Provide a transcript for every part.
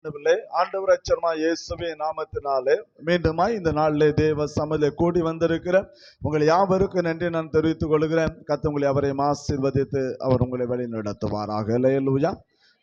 ஆண்டவர் அச்சர்மா இயேசுவே நாமத்தினாலே மீண்டுமாய் இந்த நாளிலே தேவ சமூகத்திலே கூடி வந்திருக்கிற உங்களை யாவருக்கும் நன்றி நான் தெரிவித்துக் கொள்கிறேன். கர்த்தர் உங்களை அவரையும் ஆசீர்வதித்து அவர் உங்களை வழி நடத்துவாராக. அல்லேலூயா,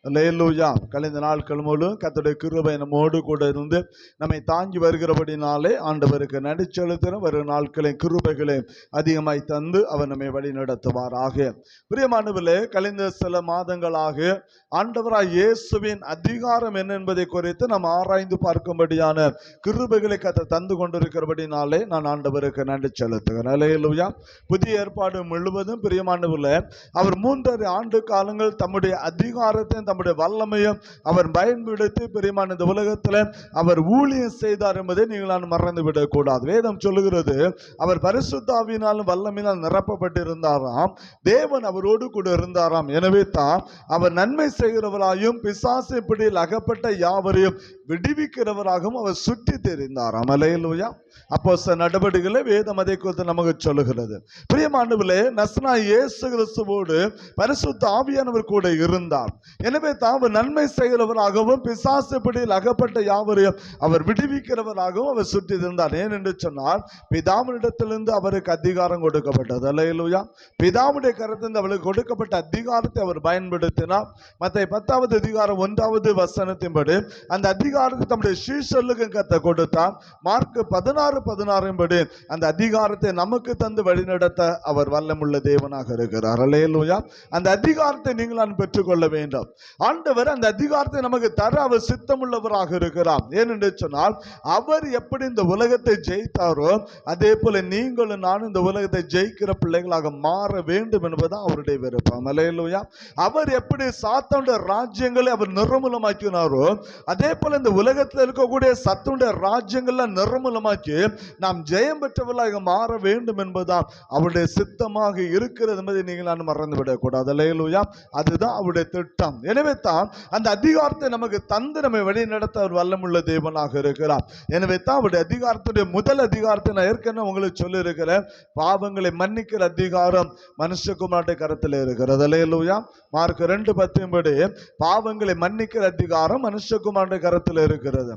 அல்லேலூயா. கழிந்த நாட்கள் முழுவதும் கர்த்தருடைய கிருபை நம்மோடு கூட இருந்து நம்மை தாங்கி வருகிறபடினாலே ஆண்டவருக்கு நன்றி செலுத்துகிறோம். வரும் நாட்களின் கிருபைகளை அதிகமாய் தந்து அவர் நம்மை வழி நடத்துவாராக. பிரியமானவர்களே, கழிந்த சில மாதங்களாக ஆண்டவராய் இயேசுவின் அதிகாரம் என்ன என்பதை குறித்து நாம் ஆராய்ந்து பார்க்கும்படியான கிருபைகளை கர்த்தர் தந்து கொண்டிருக்கிறபடினாலே நான் ஆண்டவருக்கு நன்றி செலுத்துகிறேன். அல்லேலூயா. புதிய ஏற்பாடு முழுவதும் பிரியமானவர்களே, அவர் 3.5 ஆண்டு காலங்கள் தம்முடைய அதிகாரத்தை தம்முடைய வல்லமையும் அவர் பயன்படுத்தி பிரியமான இந்த உலகத்தில் அவர் ஊழியம் செய்தார் என்பதை நீங்கள் மறந்து விடக்கூடாது. வேதம் சொல்லுகிறது, அவர் பரிசுத்த ஆவியினாலும் வல்லமையினால் நிரப்பப்பட்டிருந்தாராம், தேவன் அவரோடு கூட இருந்தாராம். எனவே தான் அவர் நன்மை செய்கிறவராயும் பிசாசு பிடியில் அகப்பட்ட யாவரையும் விடுவிக்கிறவராகவும் அவர் சுற்றி தெரிந்தாராம். அல்லேலூயா. அப்போஸ்தலர் நடவடிக்கைகளை வேதம் அதை குறித்து நமக்கு சொல்லுகிறது. பிரியமானவர்களே, நசராய இயேசு கிறிஸ்துவோடு பரிசுத்த ஆவியானவர் கூட இருந்தார். எனவே தான் அவர் நன்மை செய்கிறவராகவும் பிசாசு பிடியில் அகப்பட்ட யாவரையும் அவர் விடுவிக்கிறவராகவும் அவர் சுற்றி இருந்தார். ஏன் என்று சொன்னால், பிதாவினிடத்திலிருந்து அவருக்கு அதிகாரம் கொடுக்கப்பட்டது. அல்லேலூயா. பிதாவுடைய கரத்திலிருந்து அவருக்கு கொடுக்கப்பட்ட அதிகாரத்தை அவர் பயன்படுத்தினார். மத்தேயு 10வது அதிகாரம் 1வது வசனத்தின்படி அந்த அதிகாரத்தை தம்முடைய சீஷர்களுக்கு கர்த்தர் கொடுத்தார். மார்க் 16:16 படி அந்த அதிகாரத்தை நமக்கு தந்து வழிநடத்த அவர் வல்லமுள்ள தேவனாக இருக்கிறார். அல்லேலூயா. அந்த அதிகாரத்தை நீங்கள் பெற்றுக்கொள்ள வேண்டும். ஆண்டவர் அந்த அதிகாரத்தை நமக்கு தர அவர் சித்தமுள்ளவராக இருக்கிறார். ஏனென்று சொன்னால், அவர் எப்படி இந்த உலகத்தை ஜெயித்தாரோ அதே போல நீங்களும் நானும் இந்த உலகத்தை ஜெயிக்கிற பிள்ளைகளாக மாற வேண்டும் என்பதுதான் அவருடைய விருப்பம். அல்லேலூயா. அவர் எப்படி சாத்தானுடைய ராஜ்யங்களை அவர் நிர்மூலமாக்கினாரோ அதே போல இந்த உலகத்தில் இருக்கக்கூடிய சத்துடைய ராஜ்யங்களை நிர்மூலமாக்கி நாம் ஜெயம் பெற்றவர்களாக மாற வேண்டும் என்பதுதான் அவருடைய சித்தமாக இருக்கிறது என்பதை நீங்கள் மறந்துவிடக் கூடாது. அல்லேலூயா. அதுதான் அவருடைய திட்டம். எனவே தான் அந்த அதிகாரத்தை நமக்கு தந்து நம்மை வழி நடத்த அவர் வல்லமுள்ள தேவனாக இருக்கிறார். எனவே தான் அவருடைய அதிகாரத்துடைய முதல் அதிகாரத்தை நான் ஏற்கனவே உங்களுக்கு சொல்லி இருக்கிறேன். பாவங்களை மன்னிக்கிற அதிகாரம் மனுஷகுமாரனுடைய கரத்தில் இருக்கிறது. அல்லேலூயா. மார்க் 2:10 படி பாவங்களை மன்னிக்கிற அதிகாரம் மனுஷகுமாரனுடைய கரத்தில் இருக்கிறது.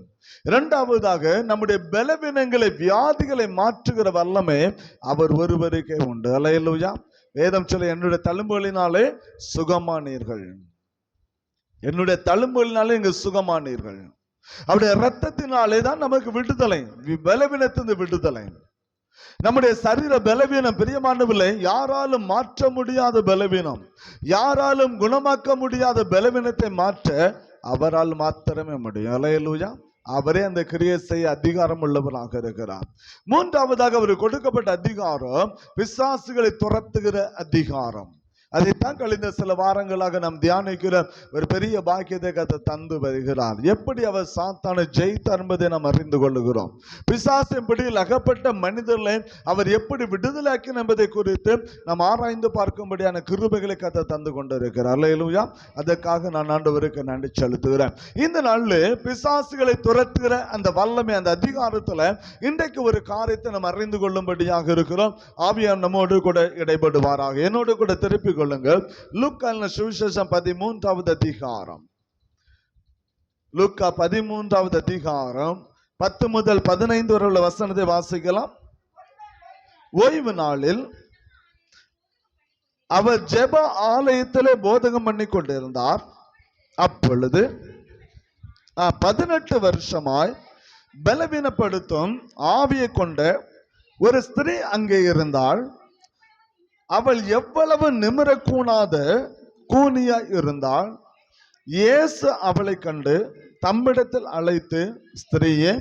இரண்டாவதாக, நம்முடைய பலவீனங்களை வியாதிகளை மாற்றுகிற வல்லமை அவர் ஒருவருக்கே உண்டு. அல்லேலூயா. வேதம் சொல்ல, என்னுடைய தழும்புகளினாலே சுகமானீர்கள், என்னுடைய தழும்புகளினாலே இங்கு சுகமானீர்கள். அவருடைய இரத்தத்தினாலே தான் நமக்கு விடுதலை, பலவீனத்திலிருந்து விடுதலை. நம்முடைய சரீர பலவீனம் பிரியமானவர்களே, யாராலும் மாற்ற முடியாத பலவீனம், யாராலும் குணமாக்க முடியாத பலவீனத்தை மாற்ற அவரால் மாத்திரமே முடியும். அல்லேலூயா. அவரே அந்த கிரியை செய்ய அதிகாரம் உள்ளவராக இருக்கிறார். மூன்றாவதாக அவர் கொடுக்கப்பட்ட அதிகாரம் பிசாசுகளை துரத்துகிற அதிகாரம். அதைத்தான் கழிந்த சில வாரங்களாக நாம் தியானிக்கிற ஒரு பெரிய பாக்கியத்தை கர்த்தர் தந்து வருகிறார். எப்படி அவர் சாத்தானை ஜெயித்தார் என்பதை நாம் அறிந்து கொள்ளுகிறோம். பிசாசின் பிடியில் அகப்பட்ட மனிதர்களை அவர் எப்படி விடுதலையாக்கினார் என்பதை குறித்து நாம் ஆராய்ந்து பார்க்கும்படியான கிருபைகளை கர்த்தர் தந்து கொண்டிருக்கிறார். அல்லேலூயா. அதற்காக நான் ஆண்டவருக்கு நன்றி செலுத்துகிறேன். இந்த நாளில் பிசாசுகளை துரத்துகிற அந்த வல்லமை, அந்த அதிகாரத்தில் இன்றைக்கு ஒரு காரியத்தை நாம் அறிந்து கொள்ளும்படியாக இருக்கிறோம். ஆவியானவர் நம்மோடு கூட இடைபடுவாராக. என்னோடு கூட திருப்பி லூக்கா சுவிசேஷம் 13வது அதிகாரம், லூக்கா 13வது அதிகாரம் 10 முதல் 15 வரை உள்ள வசனத்தை வாசிக்கலாம். ஓய்வு நாளில் அவர் ஜெப ஆலயத்திலே போதகம் பண்ணி கொண்டிருந்தார். அப்பொழுது 18 வருஷமாய் பலவீனப்படுத்தும் ஆவியை கொண்ட ஒரு ஸ்திரீ அங்கே இருந்தாள். அவள் எவ்வளவு நிமிரக்கூடாத கூனியா இருந்தாள். இயேசு அவளை கண்டு தம்மிடத்தில் அழைத்து, ஸ்திரீயே,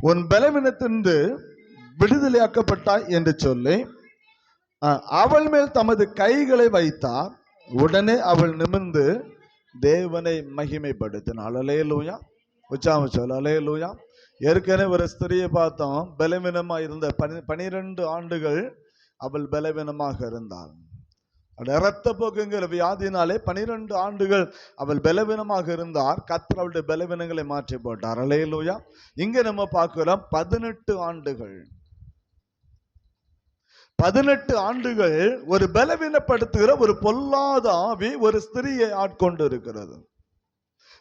உன் பலவீனத்திலிருந்து விடுதலையாக்கப்பட்டாய் என்று சொல்லி அவள் மேல் தமது கைகளை வைத்தார். உடனே அவள் நிமிர்ந்து தேவனை மகிமைப்படுத்தினாள். அல்லேலூயா. உச்சாம சொல்ல அல்லேலூயா. ஏற்கனவே ஒரு ஸ்திரியை பார்த்தோம், பலவீனமா இருந்த 12 ஆண்டுகள் அவள் பலவீனமாக இருந்தாள். இரத்த போக்குங்கிற வியாதினாலே 12 ஆண்டுகள் அவள் பலவீனமாக இருந்தார். கர்த்தர் அவளுடைய பலவீனங்களை மாற்றி போட்டார். அல்லேலூயா. இங்க நம்ம பார்க்கிறோம் 18 ஆண்டுகள், 18 ஆண்டுகள் ஒரு பலவீனப்படுத்துகிற ஒரு பொல்லாத ஆவி ஒரு ஸ்திரியை ஆட்கொண்டு இருக்கிறது.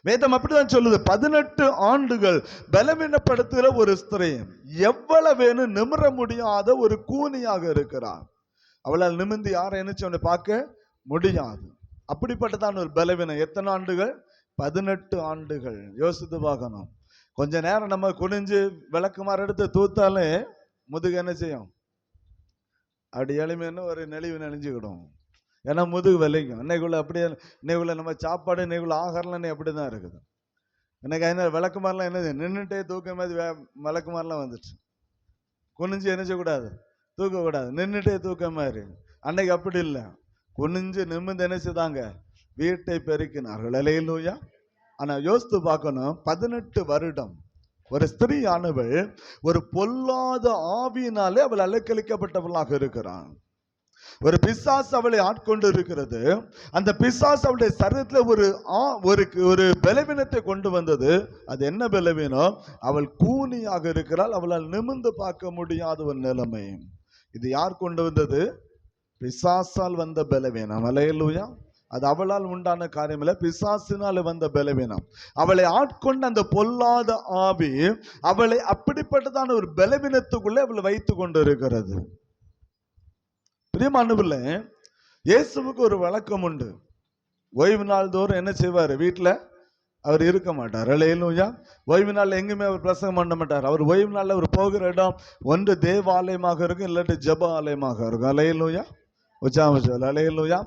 வேதம் அப்படிதான் சொல்லுது. 18 ஆண்டுகள் பலவீனப்படுத்துகிற ஒரு ஸ்திரீ எவ்வளவு நிமிர முடியாத ஒரு கூனியாக இருக்கிறார். அவளால் நிமிர்ந்து யாரை என்ன பார்க்க முடியாது. அப்படிப்பட்டதான் ஒரு பலவீனம். எத்தனை ஆண்டுகள்? 18 ஆண்டுகள். யோசித்து பார்க்கணும். கொஞ்ச நேரம் நம்ம குனிஞ்சு விளக்குமாறு எடுத்து தூத்தாலே முதுகு என்ன செய்யும்? அப்படி எளிமைன்னு ஒரு நெளிவு நெளிஞ்சுக்கிடும். ஏன்னா முதுகு விளைக்கும். இன்னைக்குள்ள அப்படியே, இன்னைக்குள்ள நம்ம சாப்பாடு, இன்னைக்குள்ள ஆகாரம்லாம் அப்படிதான் இருக்குது. இன்னைக்கு என்ன விளக்கு மாதிரிலாம் என்னது, நின்றுட்டே தூக்க மாதிரி விளக்கு மாதிரிலாம் வந்துச்சு. குனிஞ்சு என்ன செய்யக்கூடாது? தூக்கக்கூடாது. நின்றுட்டே தூக்க மாதிரி. அன்னைக்கு அப்படி இல்லை. குனிஞ்சு நிமிர்ந்து என்ன செய்தாங்க? வீட்டை பெருக்கினார்கள். அல்லேலூயா. ஆனா யோசித்து பார்க்கணும். 18 வருடம் ஒரு ஸ்திரீ ஆனவள் ஒரு பொல்லாத ஆவியினாலே அவள் அலக்களிக்கப்பட்டவளாக இருக்கிறான். ஒரு பிசாசு அவளை ஆட்கொண்டு இருக்கிறது. அந்த பிசாசு அவளுடைய சரீரத்தில் ஒரு பலவீனத்தை கொண்டு வந்தது. அது என்ன பலவீனம்? அவள் கூனியாக இருக்கிறாள். அவளால் நிமிர்ந்து பார்க்க முடியாத ஒரு நிலைமை. இது யார் கொண்டு வந்தது? பிசாசால் வந்த பலவீனம். அல்லேலூயா. அது அவளால் உண்டான காரியம் இல்ல, பிசாசினால் வந்த பலவீனம். அவளை ஆட்கொண்ட அந்த பொல்லாத ஆவி அவளை அப்படிப்பட்டதான ஒரு பலவீனத்துக்குள்ளே அவளை வைத்து கொண்டு இருக்கிறது. பிரியமானவர்களே, இயேசுவுக்கு ஒரு வழக்கம் உண்டு. ஓய்வு நாள் தோறும் என்ன செய்வார்? வீட்டில் அவர் இருக்க மாட்டார். அல்லேலூயா. ஓய்வு நாள் எங்குமே அவர் பிரசங்கம் பண்ண மாட்டார். அவர் ஓய்வு நாளில் அவர் போகிற இடம் ஒன்று தேவாலயமாக இருக்கும், இல்லாட்டி ஜெப ஆலயமாக இருக்கும். அல்லேலூயா. அல்லேலூயா.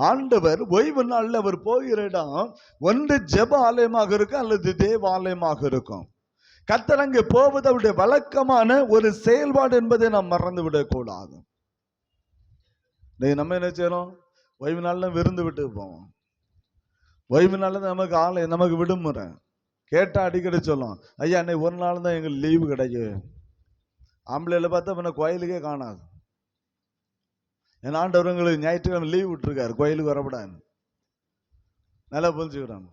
ஆண்டவர் ஓய்வு நாளில் அவர் போகிற இடம் ஒன்று ஜெப ஆலயமாக இருக்கும் அல்லது தேவாலயமாக இருக்கும். கர்த்தர் அங்கே போவது அவருடைய வழக்கமான ஒரு செயல்பாடு என்பதை நாம் மறந்து விடக்கூடாது. நம்ம என்ன செய்யறோம்? ஓய்வு நாள்ல விருந்து விட்டு போவோம். ஓய்வு நாள்ல நமக்கு விடுமுறை. கேட்டா அடிக்கடி சொல்லும், ஐயா அன்னைக்கு ஒரு நாள் தான் எங்களுக்கு லீவு கிடைக்கும். ஆம்பளையில பார்த்தா பின்ன கோயிலுக்கே காணாது. என் ஆண்டவர்களுக்கு ஞாயிற்றுக்கிழமை லீவ் விட்டுருக்காரு, கோயிலுக்கு வரப்படாது. நல்லா புரிஞ்சுக்கிறோம்.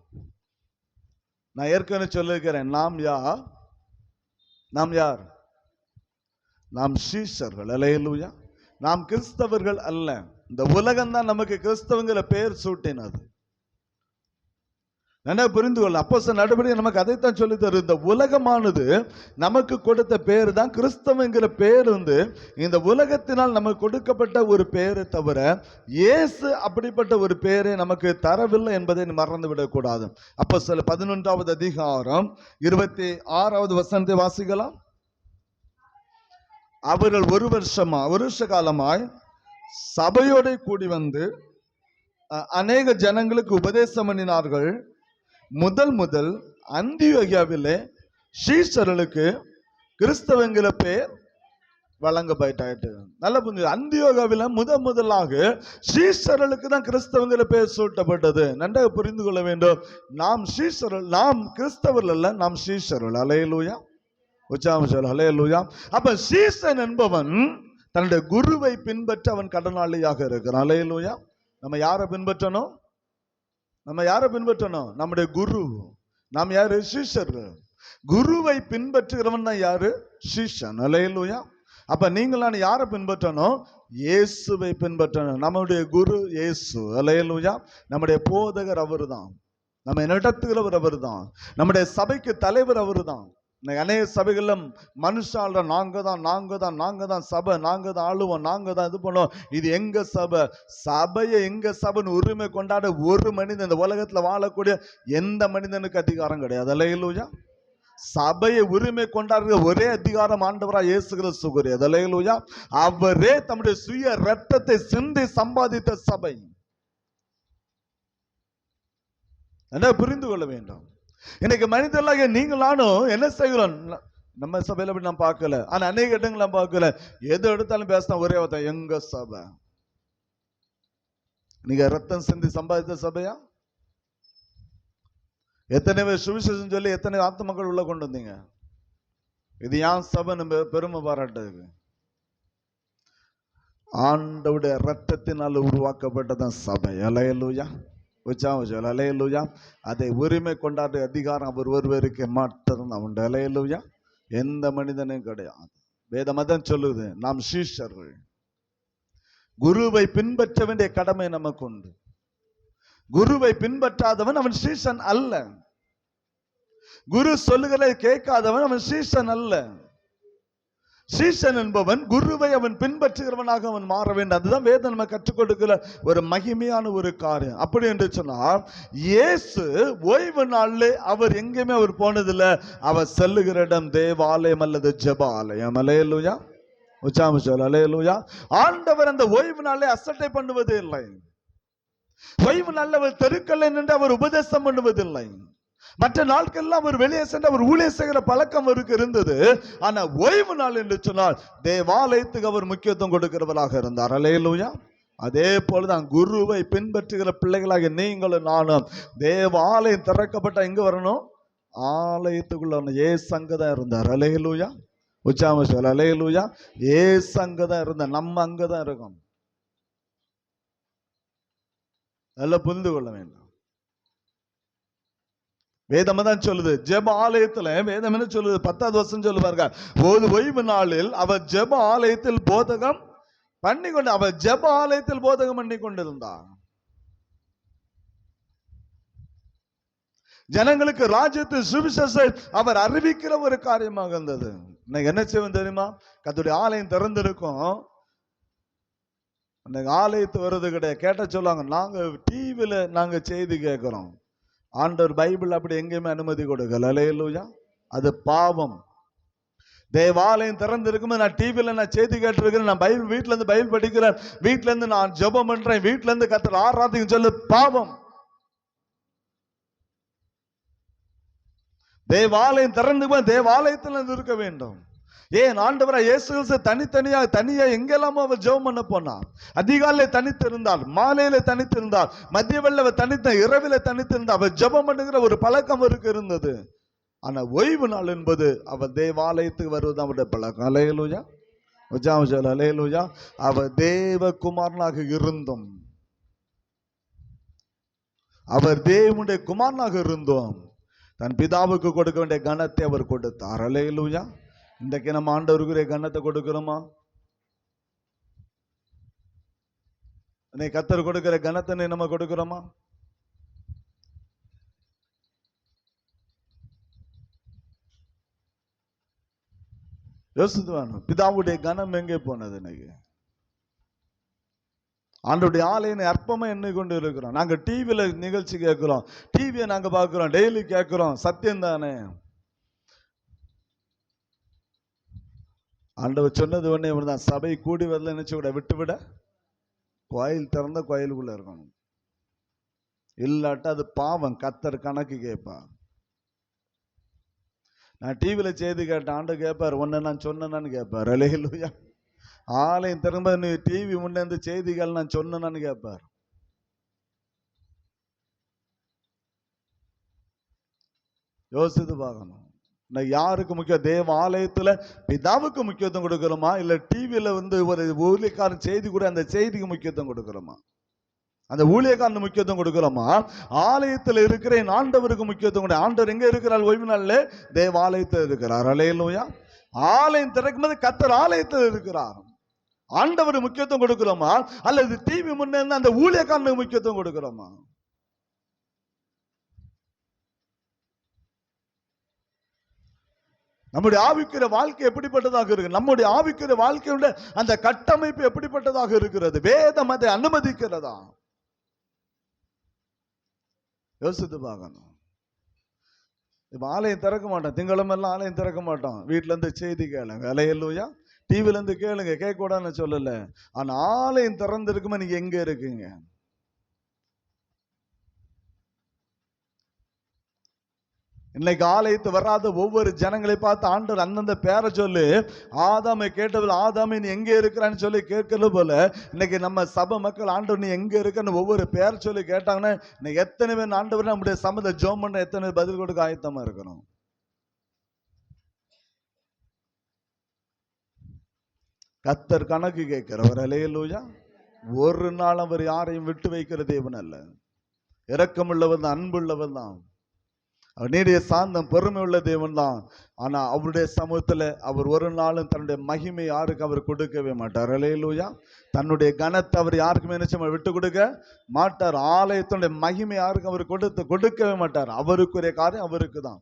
நான் ஏற்கனவே சொல்லியிருக்கிறேன், நாம் யார்? நாம் சீஷர்கள். அல்லேலூயா. நாம் கிறிஸ்தவர்கள் அல்ல. இந்த உலகம் தான் நமக்கு கிறிஸ்தவங்கிற பெயர் சூட்டினது. என்ன புரிந்து கொள்ள? அப்போஸ்தலர் நடவடிக்கை நமக்கு அதைத்தான் சொல்லி தரும். இந்த உலகமானது நமக்கு கொடுத்த பேர் தான் கிறிஸ்தவங்கிற பேர். இந்த உலகத்தினால் நமக்கு கொடுக்கப்பட்ட ஒரு பேரை தவிர இயேசு அப்படிப்பட்ட ஒரு பேரை நமக்கு தரவில்லை என்பதை மறந்து விடக்கூடாது. அப்போஸ்தலர் 11வது அதிகாரம் 26வது வசனத்தை வாசிக்கலாம். அவர்கள் ஒரு வருஷ காலமாய் சபையோட கூடி வந்து அநேக ஜனங்களுக்கு உபதேசம் பண்ணினார்கள். முதல் அந்தியோகியாவிலே சீஷர்களுக்கு கிறிஸ்தவங்கிற பேர் வழங்கப்பட்டாயிட்டு. நல்ல புரிஞ்சு. அந்தியோகியாவில முதலாக சீஷர்களுக்கு தான் கிறிஸ்தவங்கிற பேர் சூட்டப்பட்டது. நன்றாக புரிந்து கொள்ள வேண்டும். நாம் சீஷர்கள், நாம் கிறிஸ்தவர்கள் அல்ல, நாம் சீஷர்கள். அல்லேலூயா. அல்லேலூயா. அப்ப சீஷன் என்பவன் தன்னுடைய குருவை பின்பற்ற அவன் கடனாளியாக இருக்கிறான். அல்லேலூயா. நம்ம யாரை பின்பற்றணும்? நம்முடைய குரு. நாம் யாரு? சீஷர்கள். குருவை பின்பற்றுகிறவன் தான் யாரு? சீஷன். அல்லேலூயா. அப்ப நீங்கள் யாரை பின்பற்றணும்? இயேசுவை பின்பற்றணும். நம்முடைய குரு இயேசு. அல்லேலூயா. நம்முடைய போதகர் அவரு தான். நம்ம நடத்துகிறவர் அவரு தான். நம்முடைய சபைக்கு தலைவர் அவரு தான். அநேக சபைகளும் மனுஷால நாங்க தான் சபை, நாங்க தான் ஆளுவோம், நாங்க தான் இது பண்ணுவோம், இது எங்க சபை. சபையை எங்க சபைன்னு உரிமை கொண்டாட ஒரு மனிதன், இந்த உலகத்துல வாழக்கூடிய எந்த மனிதனுக்கு அதிகாரம் கிடையாது. அல்லேலூயா. சபையை உரிமை கொண்டாடுற ஒரே அதிகாரம் ஆண்டவராக இயேசு கிறிஸ்து. அல்லேலூயா. அவரே தம்முடைய சுய ரத்தத்தை சிந்தி சம்பாதித்த சபை. என்ன புரிந்து கொள்ள வேண்டும். இன்னைக்கு மனிதர்களாக நீங்களானும் என்ன செய்கிறோம்? நம்ம சபையில அப்படி நான் பார்க்கல, ஆனா அநேக இடங்கள் நான் பார்க்கல. எது எடுத்தாலும் பேசினா ஒரே வார்த்தை, எங்க சபை. நீங்க ரத்தம் சிந்தி சம்பாதித்த சபையா? எத்தனை பேர் சுவிசேஷம் சொல்லி எத்தனை ஆத்து மக்கள் உள்ள கொண்டு வந்தீங்க? இது ஏன் சபை நம்ம பெருமை பாராட்டுறதுக்கு? ஆண்டவுடைய ரத்தத்தினால் உருவாக்கப்பட்டதான் சபை. அல்லேலூயா. அல்லேலூயா. அதை உரிமை கொண்டாட அதிகாரம் அவர் ஒருவருக்கு மாத்திரம் உண்டு. அல்லேலூயா. எந்த மனிதனும் கிடையாது. வேதம் சொல்லுது, நாம் சீஷர்கள். குருவை பின்பற்ற வேண்டிய கடமை நமக்கு உண்டு. குருவை பின்பற்றாதவன் அவன் சீஷன் அல்ல. குரு சொல்லுகிறதை கேட்காதவன் அவன் சீஷன் அல்ல. சீஷன் என்பவன் குருவை அவன் பின்பற்றுகிறவனாக அவன் மாற வேண்டும். அதுதான் வேதம் நம்ம கற்றுக் கொடுக்கிற ஒரு மகிமையான ஒரு காரியம். அப்படி என்று சொன்னால் இயேசு ஓய்வு நாளில் அவர் எங்கேயுமே அவர் போனதில்லை. அவர் செல்லுகிற இடம் தேவாலயம் அல்லது ஜெப ஆலயம். அல்லேலூயா, உச்சாம சொல் அல்லேலூயா. ஆண்டவர் அந்த ஓய்வு நாளை அசட்டை பண்ணுவதே இல்லை. ஓய்வு நாளில் அவர் தெருக்கல்ல நின்று அவர் உபதேசம் பண்ணுவதில்லை. மற்ற நாட்கள்லாம் அவர் வெளியே சென்று அவர் ஊழிய செய்கிற பழக்கம் அவருக்கு இருந்தது. ஆனா ஓய்வு நாள் என்று சொன்னால் தேவாலயத்துக்கு அவர் முக்கியத்துவம் கொடுக்கிறவராக இருந்தார். அல்லேலூயா. அதே போலதான் குருவை பின்பற்றுகிற பிள்ளைகளாக நீங்களும் நானும் தேவாலயம் திறக்கப்பட்ட எங்க வரணும்? ஆலயத்துக்குள்ள வரணும். ஏசு அங்கதான் இருந்தார். அல்லேலூயா, உச்சாம சொல் அல்லேலூயா. ஏசு அங்கதான் இருந்தார். நம்ம அங்கதான் இருக்கோம். நல்லா புரிந்து கொள்ள வேண்டும். வேதம் தான் சொல்லுது. ஜெப ஆலயத்துல வேதம் என்ன சொல்லுது? 10வது வசனம் சொல்லுவாங்க, ஓய்வு நாளில் அவர் ஜெப ஆலயத்தில் போதகம் பண்ணி கொண்டு அவர் ஜெப ஆலயத்தில் போதகம் பண்ணி கொண்டிருந்தார். ஜனங்களுக்கு ராஜ்யத்தின் சுவிசேஷத்தை அவர் அறிவிக்கிற ஒரு காரியமாக இருந்தது. இன்னைக்கு என்ன செய்வோம் தெரியுமா? கர்த்தருடைய ஆலயம் திறந்திருக்கும், ஆலயத்து வர்றது கிடையாது. கேட்ட சொல்லுவாங்க, நாங்க டிவியில நாங்க செய்தி கேட்கிறோம். ஆண்டவர் பைபிள் அப்படி எங்கேயுமே அனுமதி கொடுக்கல. அல்லேலூயா. அது பாவம். தேவாலயம் திறந்து இருக்கும்போது நான் டிவியில நான் செய்தி கேட்டிருக்கிறேன், நான் பைபிள் வீட்டுல இருந்து பைபிள் படிக்கிறேன், வீட்டுல இருந்து நான் ஜெபம் பண்றேன், வீட்டுல இருந்து கர்த்தர் ஆராதிக்க சொல்லு, பாவம். தேவாலயம் திறந்து தேவாலயத்தில் இருக்க வேண்டும். ஏன் ஆண்டவரா இயேசு கிறிஸ்து தனியா எங்கெல்லாமோ அவர் ஜெபம் பண்ண போனார். அதிகாலையில தனித்து இருந்தார், மாலையில தனித்து இருந்தார், மதிய வேளையில தனித்த, இரவில தனித்து இருந்தார். அவர் ஜெபம் பண்ணுகிற ஒரு பழக்கம் அவருக்கு இருந்தது. ஆனா ஓய்வு நாள் என்பது அவர் தேவாலயத்துக்கு வருவது அவருடைய பழக்கம். அல்லேலூயா, அல்லேலூயா. அவர் தேவகுமாரனாக இருந்தும், அவர் தேவனுடைய குமாரனாக இருந்தோம் தன் பிதாவுக்கு கொடுக்க வேண்டிய கனத்தை அவர் கொடுத்தார். அல்லேலூயா. இன்றைக்கு நம்ம ஆண்டவருக்குரிய கனத்தை கொடுக்கிறோமா? கர்த்தர் கொடுக்கிற கனத்தை நம்ம கொடுக்கிறோமா? யோசித்து வேணும். பிதாவுடைய கனம் எங்கே போனது? இன்னைக்கு ஆண்டவருடைய ஆலயம் அற்பமா எண்ணி கொண்டு இருக்கிறோம். நாங்க டிவியில நிகழ்ச்சி கேட்கிறோம், டிவியை நாங்க பார்க்கிறோம், டெய்லி கேட்கிறோம். சத்தியம் தானே? ஆண்டவர் சொன்னது ஒண்ணே தான், சபை கூடி வரல நினைச்சு விட விட்டுவிட கோயில் திறந்த கோயிலுக்குள்ள இருக்கணும். இல்லாட்டா அது பாவம். கர்த்தர் கணக்கு கேட்பா. நான் டிவியில செய்தி கேட்டேன், ஆண்டு கேட்பார், ஒன்னு நான் சொன்னேன்னு கேட்பார். அல்லேலூயா. ஆலயம் திரும்ப நீ டிவி முன்னே இருந்து செய்திகள் நான் சொன்னேன்னு கேட்பார். யோசித்து பார்க்கணும். யாருக்கு முக்கியம்? தேவ ஆலயத்துல பிதாவுக்கு முக்கியத்துவம் கொடுக்கிறோமா, இல்ல டிவியில ஒரு ஊழியக்காரன் செய்தி கூட அந்த செய்திக்கு முக்கியத்துவம் கொடுக்கிறோமா? அந்த ஊழியக்காரன் முக்கியத்துவம் கொடுக்கிறோமா? ஆலயத்தில் இருக்கிற என் ஆண்டவருக்கு முக்கியத்துவம் கொடு. ஆண்டவர் எங்க இருக்கிறார்? ஓய்வு நாள்ல தேவாலயத்தில் இருக்கிறார். அல்லேலூயா. ஆலயம் திறக்கும் போது கர்த்தர் ஆலயத்தில் இருக்கிறார். ஆண்டவர் முக்கியத்துவம் கொடுக்கிறோமா, அல்லது டிவி முன்னே அந்த ஊழியக்காரனுக்கு முக்கியத்துவம் கொடுக்கிறோமா? நம்முடைய ஆவிக்குரிய வாழ்க்கை எப்படிப்பட்டதாக இருக்கு? நம்முடைய ஆவிக்குரிய வாழ்க்கையோட அந்த கட்டமைப்பு எப்படிப்பட்டதாக இருக்கிறது? வேதம் அதை அனுமதிக்கிறதா? யோசித்து பார்க்கணும். இப்ப ஆலயம் திறக்க மாட்டோம், திங்களமெல்லாம் ஆலயம் திறக்க மாட்டோம், வீட்டுல இருந்து செய்தி கேளுங்க. அல்லேலூயா. டிவில இருந்து கேளுங்க, கேட்க கூடாதுன்னு சொல்லல. ஆனா ஆலயம் திறந்து இருக்குமா, நீங்க எங்க இருக்கீங்க? இன்னைக்கு ஆலயத்து வராத ஒவ்வொரு ஜனங்களை பார்த்து ஆண்டவர் அந்தந்த பேரை சொல்லி, ஆதாமை கேட்டதில் ஆதாமை நீ எங்க இருக்கிறான்னு சொல்லி கேட்கறது போல, இன்னைக்கு நம்ம சபை மக்கள் ஆண்டவர் நீ எங்க இருக்கன்னு ஒவ்வொரு பேர் சொல்லி கேட்டாங்கன்னா, இன்னைக்கு எத்தனை பேர் ஆண்டவர் நம்முடைய சம்மத ஜோம் பண்ண எத்தனை பதில் கொடுக்க ஆயத்தமா இருக்கணும்? கர்த்தர் கணக்கு கேட்கிறவர். அல்லேலூயா. ஒரு நாள் அவர் யாரையும் விட்டு வைக்கிற தேவன் அல்ல. இரக்கமுள்ளவர் தான், அன்புள்ளவர் தான், நீடிய சாந்தம் பொறுமை உள்ள தேவன் தான். ஆனா அவருடைய சமூகத்துல அவர் ஒரு நாளும் தன்னுடைய மகிமை யாருக்கு அவர் கொடுக்கவே மாட்டார். அல்லேலூயா. தன்னுடைய கனத்தை அவர் யாருக்குமே நிச்சயமா விட்டு கொடுக்க மாட்டார். ஆலயத்தினுடைய மகிமை யாருக்கு அவர் கொடுக்கவே மாட்டார். அவருக்குரிய காரியம் அவருக்கு தான்.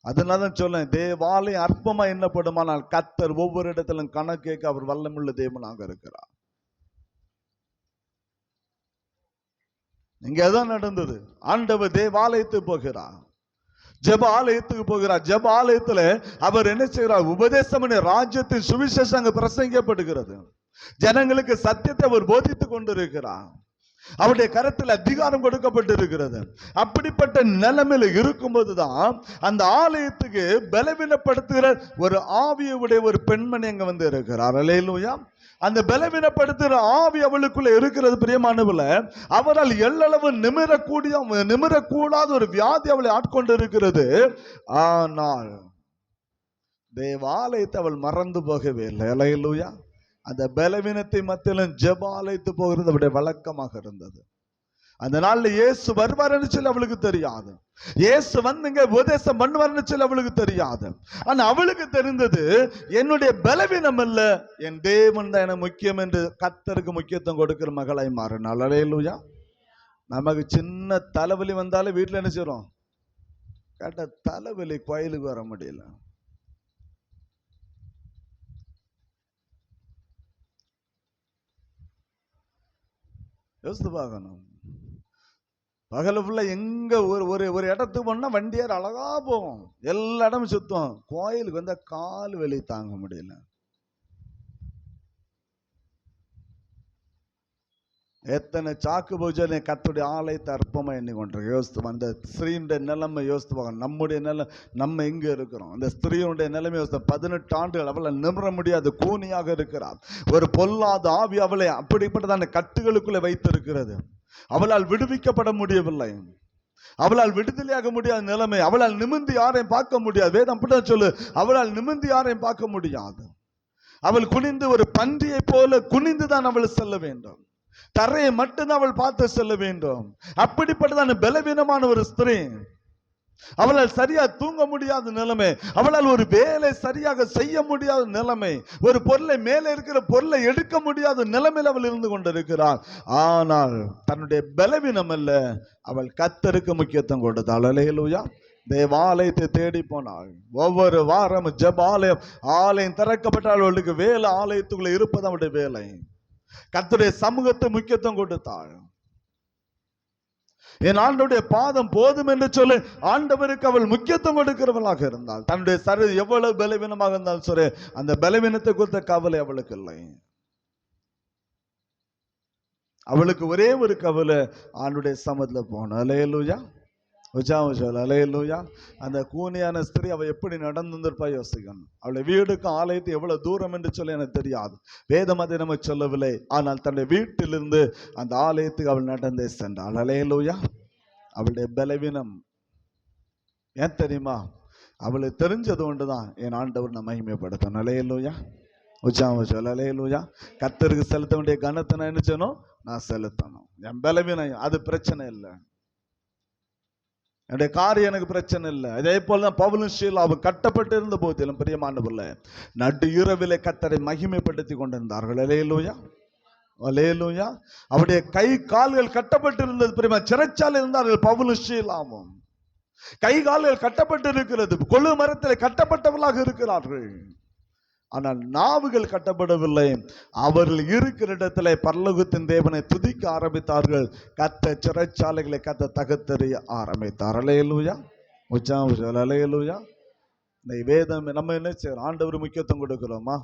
அதனால சொல்ல தேவாலயம் அற்பமா எண்ணப்படுமானால் கர்த்தர் ஒவ்வொரு இடத்திலும் கணக்கு கேட்க அவர் வல்லமுள்ள தேவனாக இருக்கிறார். இங்க எதான் நடந்தது? ஆண்டவர் தேவாலயத்துக்கு போகிறார், ஜெப ஆலயத்துக்கு போகிறார். ஜெப ஆலயத்துல அவர் என்ன செய்கிறார்? உபதேசம் ராஜ்யத்தின் சுவிசேஷம் அங்கு பிரசங்கிக்கப்படுகிறது. ஜனங்களுக்கு சத்தியத்தை அவர் போதித்துக் கொண்டிருக்கிறார். அவருடைய கரத்தில் அதிகாரம் கொடுக்கப்பட்டிருக்கிறது. அப்படிப்பட்ட நிலைமையில இருக்கும்போதுதான் அந்த ஆலயத்துக்கு பலவீனப்படுத்துகிற ஒரு ஆவியுடைய ஒரு பெண்மணி அங்க வந்து இருக்கிறார். அல்லேலூயா. அந்த பலவீனப்படுத்துகிற ஆவி அவளுக்குள்ள இருக்கிறது. பிரியமானவர்களே, அவரால் எள்ளளவு நிமிரக்கூடாத ஒரு வியாதி அவளை ஆட்கொண்டு இருக்கிறது. ஆனால் தேவாலயத்தை அவள் மறந்து போகவே இல்லை. அல்லேலூயா. அந்த பலவீனத்தை மத்தியிலும் ஜெப ஆலயத்து போகிறது அவருடைய வழக்கமாக இருந்தது. அந்த நாள்ல இயேசு வருவார்னு சொல்லி அவளுக்கு தெரியாது, இயேசு வந்து இங்க உபதேசம் பண்ணுவார்னு சொல்லி அவளுக்கு தெரியாது. ஆனா அவளுக்கு தெரிந்தது, என்னுடைய பலவீனம் அல்ல, என் தேவன் தான் எனக்கு முக்கியம் என்று கர்த்தருக்கு முக்கியத்துவம் கொடுக்கிற மகளாய் மாறினாள். அல்லேலூயா. நமக்கு சின்ன தலைவலி வந்தாலும் வீட்டுல என்ன செய்றோம்? கேட்ட தலைவலி, கோயிலுக்கு வர முடியல. யோசித்து பார்க்கணும். பகல ஃபுல்லா எங்க ஒரு இடத்துக்கு போனா வண்டியார் அழகா போகும், எல்லா இடமும் சுத்தம். கோயிலுக்கு வந்தா கால் வெளி தாங்க முடியல. எத்தனை சாக்கு பூஜை கர்த்தருடைய ஆலயத்தை அற்பமா எண்ணி கொண்டிருக்கு. யோசித்து அந்த ஸ்திரீனுடைய நிலைமை யோசித்து பார்க்கணும். நம்முடைய நிலை, நம்ம எங்க இருக்கிறோம்? அந்த ஸ்திரீனுடைய நிலைமை யோசித்து, 18 ஆண்டுகள் அவளை நிமிர முடியாது, கூனியாக இருக்கிறார். ஒரு பொல்லாத ஆவி அவளை அப்படிப்பட்டதான கட்டுகளுக்குள்ளே வைத்திருக்கிறது. அவளால் விடுவிக்கப்பட முடியவில்லை, அவளால் விடுதலையாக முடியாத நிலைமை. அவளால் நிமிர்ந்து யாரையும் பார்க்க முடியாது. வேதம் அப்படிதான் சொல்லு, அவளால் நிமிர்ந்து யாரையும் பார்க்க முடியாது. அவள் குனிந்து ஒரு பன்றியை போல குனிந்துதான் அவள் செல்ல வேண்டும். தரையை மட்டும்தான் அவள் பார்த்து செல்ல வேண்டும். அப்படிப்பட்டதான பலவீனமான ஒரு ஸ்திரீ. அவளால் சரியா தூங்க முடியாத நிலைமை, அவளால் ஒரு வேலை சரியாக செய்ய முடியாத நிலைமை, ஒரு பொருளை மேலே இருக்கிற பொருளை எடுக்க முடியாத நிலைமையில் அவள் இருந்து கொண்டிருக்கிறாள். ஆனால் தன்னுடைய பலவீனம் அல்ல, அவள் கர்த்தருக்கு முக்கியத்துவம் கொடுத்தாள். அல்லேலூயா. தேவாலயத்தை தேடி போனாள். ஒவ்வொரு வாரம் ஜெப ஆலயம் திறக்கப்பட்டால் அவளுக்கு வேலை, ஆலயத்துக்குள்ள இருப்பது அவளுடைய வேலை. கர்த்தருடைய சமூகத்தை முக்கியத்துவம் கொடுத்தாள். என் ஆண்டவருடைய பாதம் போதும் என்று சொல்லி ஆண்டவருக்கு அவள் முக்கியத்துவம் கொடுக்கிறவளாக இருந்தாள். தன்னுடைய சரீரம் எவ்வளவு பலவீனமாக இருந்தாலும் சரி, அந்த பலவீனத்தை குறித்த கவலை அவளுக்கு இல்லை. அவளுக்கு ஒரே ஒரு கவலை, ஆண்டுடைய சமூகத்துல போன. அல்லேலூயா. அல்லேலூயா. அந்த கூனியான ஸ்திரீ அவள் எப்படி நடந்திருப்பா யோசிக்கணும். அவளுடைய வீடுக்கும் ஆலயத்து எவ்வளவு தூரம் என்று சொல்லி எனக்கு தெரியாது, வேதம் அதை நம்ம சொல்லவில்லை. ஆனால் தன்னுடைய வீட்டிலிருந்து அந்த ஆலயத்துக்கு அவள் நடந்தே சென்றாள். அல்லேலூயா. அவளுடைய பலவீனம் ஏன் தெரியுமா? அவளுக்கு தெரிஞ்சது ஒன்றுதான், என் ஆண்டவர் நான் மகிமைப்படுத்தணும். அல்லேலூயா. அல்லேலூயா. கர்த்தருக்கு செலுத்த வேண்டிய கனத்தை நான் என்ன செய்யணும்? நான் செலுத்தணும். என் பலவீனம் அது பிரச்சனை இல்லை, என்னுடைய காரியம் எனக்கு பிரச்சனை இல்லை. அதே போலதான் பவுலும் சீலாவும் கட்டப்பட்டு இருந்த போதிலும் பிரியமானவர்களே, நடு இரவிலே கர்த்தரை மகிமைப்படுத்தி கொண்டிருந்தார்கள். அல்லேலூயா. அல்லேலூயா. அவருடைய கை கால்கள் கட்டப்பட்டு இருந்தது. பிரியமா, சிறைச்சாலை இருந்தார்கள் பவுலும் சீலாவும். கை கால்கள் கட்டப்பட்டு இருக்கிறது, கொழு மரத்தில் கட்டப்பட்டவர்களாக இருக்கிறார்கள். ஆனால் நாவுகள் கட்டப்படவில்லை. அவர்கள் இருக்கிற இடத்துல பரலோகத்தின் தேவனை துதிக்க ஆரம்பித்தார்கள். கத்த சிறைச்சாலைகளை கத்த தகத்தெறிய ஆரம்பித்தார். அல்லேலூயா. அல்லேலூயா. இந்த வேதம் நம்ம என்ன செய்யறோம்? ஆண்டவர் முக்கியத்துவம் கொடுக்கிறோமா?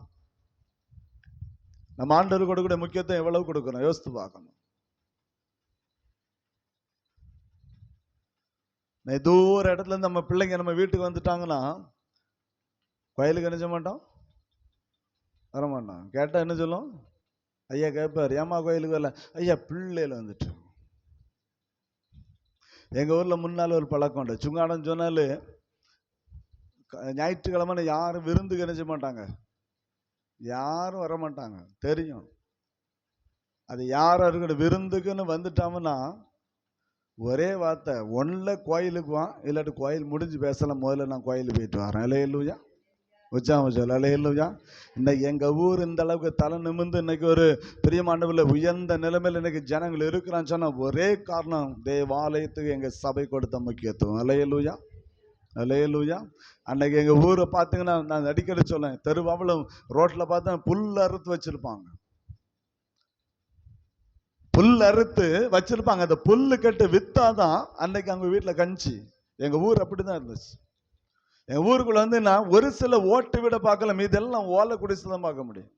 நம்ம ஆண்டவர் கொடுக்கக்கூடிய முக்கியத்துவம் எவ்வளவு கொடுக்கிறோம்? யோசித்து பார்க்கணும். தூர இடத்துல இருந்து நம்ம பிள்ளைங்க நம்ம வீட்டுக்கு வந்துட்டாங்கன்னா கோயிலுக்கு நினைச்ச மாட்டோம், வரமாட்டான். கேட்டா என்ன சொல்லும்? ஐயா கேட்பார், ஏமா கோயிலுக்கு வரல? ஐயா பிள்ளையில வந்துட்டு. எங்க ஊர்ல முன்னால ஒரு பழக்கம் உண்டு. சுங்காடம் சொன்னாலே ஞாயிற்றுக்கிழமை யாரும் விருந்துக்கு நினைச்ச மாட்டாங்க, யாரும் வரமாட்டாங்க. தெரியும் அது யாரும் இருக்கணும். விருந்துக்குன்னு வந்துட்டாங்கன்னா ஒரே வார்த்தை, ஒன்ல கோயிலுக்கு வா, இல்லாட்டி கோயில் முடிஞ்சு பேசலாம், முதல்ல நான் கோயிலுக்கு போயிட்டு வரேன். அல்லேலூயா. அல்லேலூயா. இன்னைக்கு எங்க ஊர் இந்த அளவுக்கு தலை நிமிர்ந்து இன்னைக்கு ஒரு பிரியமானவர்ல உயர்ந்த நிலைமையில் இன்னைக்கு ஜனங்கள் இருக்கிறான்னு சொன்னா ஒரே காரணம், தேவாலயத்துக்கு எங்க சபை கொடுத்த முக்கியத்துவம். அல்லேலூயா. அல்லேலூயா. அன்னைக்கு எங்க ஊரை பார்த்தீங்கன்னா, நான் அடிக்கடி சொல்லேன், தெருவாவலும் ரோட்ல பார்த்தா புல் அறுத்து வச்சிருப்பாங்க. புல் அறுத்து வச்சிருப்பாங்க. அந்த புல்லு கட்டு வித்தாதான் அன்னைக்கு அவங்க வீட்டுல கஞ்சி. எங்க ஊர் அப்படிதான் இருந்துச்சு. எங்க ஊருக்குள்ள வந்து நான் ஒரு சில ஓட்டு விட பார்க்கல, மீதெல்லாம் ஓலை குடிசைதான் பார்க்க முடியும்.